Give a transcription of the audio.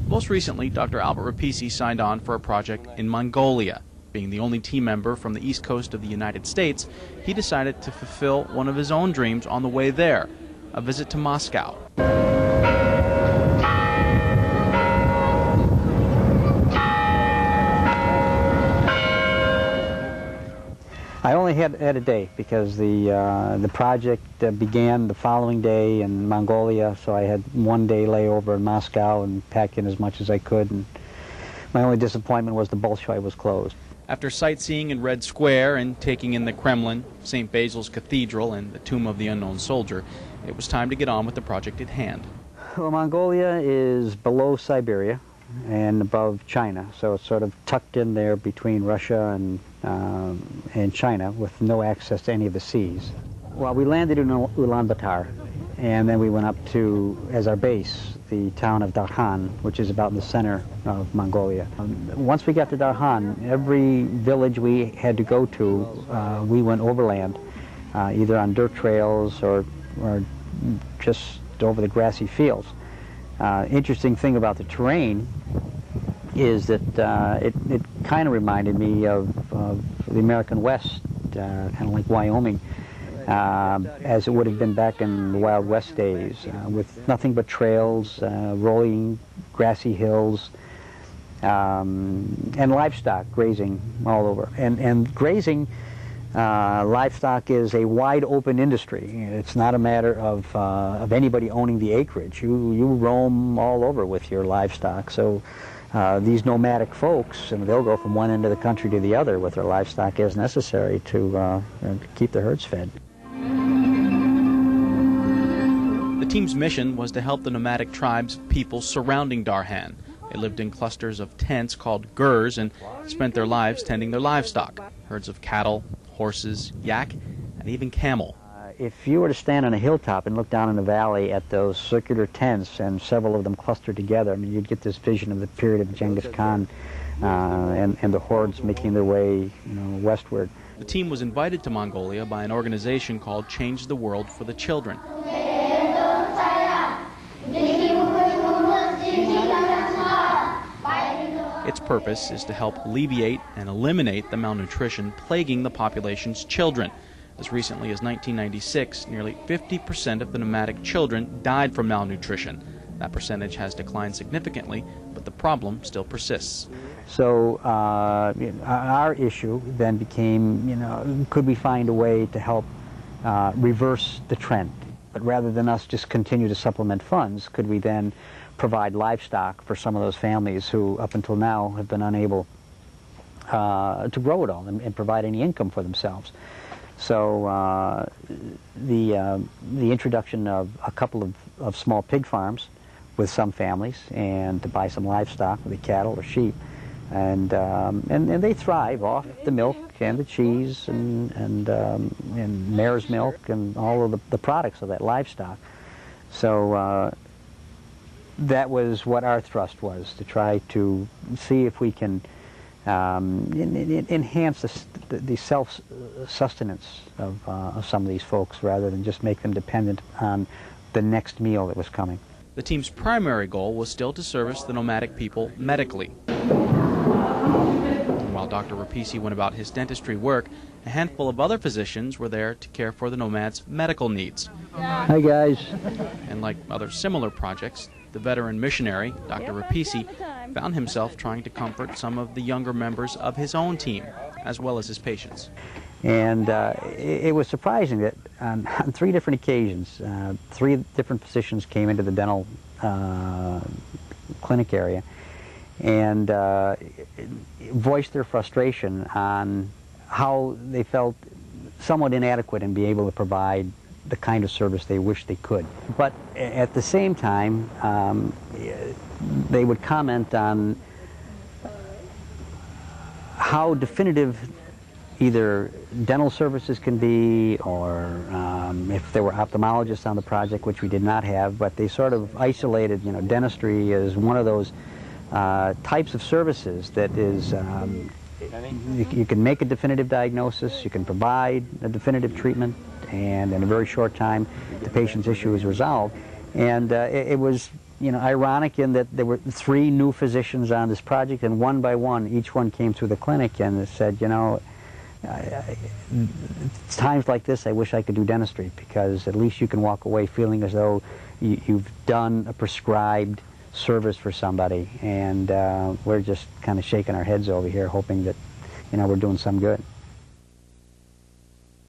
Most recently, Dr. Albert Repicci signed on for a project in Mongolia. Being the only team member from the east coast of the United States, he decided to fulfill one of his own dreams on the way there, a visit to Moscow. I only had a day because the project began the following day in Mongolia, so I had one day layover in Moscow and packed in as much as I could. And my only disappointment was the Bolshoi was closed. After sightseeing in Red Square and taking in the Kremlin, St. Basil's Cathedral, and the Tomb of the Unknown Soldier, it was time to get on with the project at hand. Well, Mongolia is below Siberia and above China, so it's sort of tucked in there between Russia and China with no access to any of the seas. Well, we landed in Ulaanbaatar, and then we went up to, as our base, the town of Darhan, which is about in the center of Mongolia. Once we got to Darhan, every village we had to go to, we went overland, either on dirt trails or just over the grassy fields. Interesting thing about the terrain is that it kind of reminded me of the American West, kind of like Wyoming, as it would have been back in the Wild West days, with nothing but trails, rolling grassy hills, and livestock grazing all over. And grazing livestock is a wide open industry. It's not a matter of anybody owning the acreage. You roam all over with your livestock. So these nomadic folks, and they'll go from one end of the country to the other with their livestock as necessary to keep the herds fed. The team's mission was to help the nomadic tribes of people surrounding Darhan. They lived in clusters of tents called gurs and spent their lives tending their livestock, herds of cattle, horses, yak, and even camel. If you were to stand on a hilltop and look down in the valley at those circular tents and several of them clustered together, I mean, you'd get this vision of the period of Genghis Khan and the hordes making their way, westward. The team was invited to Mongolia by an organization called Change the World for the Children. Its purpose is to help alleviate and eliminate the malnutrition plaguing the population's children. As recently as 1996, nearly 50% of the nomadic children died from malnutrition. That percentage has declined significantly, but the problem still persists. So our issue then became, could we find a way to help reverse the trend? But rather than us just continue to supplement funds, could we then provide livestock for some of those families who up until now have been unable to grow it all and provide any income for themselves? So the introduction of a couple of small pig farms with some families, and to buy some livestock, the cattle or sheep, and they thrive off the milk and the cheese and mare's milk and all of the products of that livestock. So that was what our thrust was, to try to see if we can enhance the self-sustenance of some of these folks rather than just make them dependent on the next meal that was coming. The team's primary goal was still to service the nomadic people medically. While Dr. Repicci went about his dentistry work, a handful of other physicians were there to care for the nomads' medical needs. Hi, guys. And like other similar projects, the veteran missionary, Dr. Repicci, found himself trying to comfort some of the younger members of his own team, as well as his patients. And it was surprising that on 3 different occasions, 3 different physicians came into the dental clinic area and voiced their frustration on how they felt somewhat inadequate in being able to provide the kind of service they wish they could. But at the same time, they would comment on how definitive either dental services can be, or if there were ophthalmologists on the project, which we did not have, but they sort of isolated, dentistry as one of those types of services that is, you can make a definitive diagnosis, you can provide a definitive treatment, and in a very short time the patient's issue is resolved. And it was you know, ironic in that there were 3 new physicians on this project, and one by one, each one came through the clinic and said, you know, times like this, I wish I could do dentistry, because at least you can walk away feeling as though you've done a prescribed service for somebody, and we're just kind of shaking our heads over here, hoping that, you know, we're doing some good.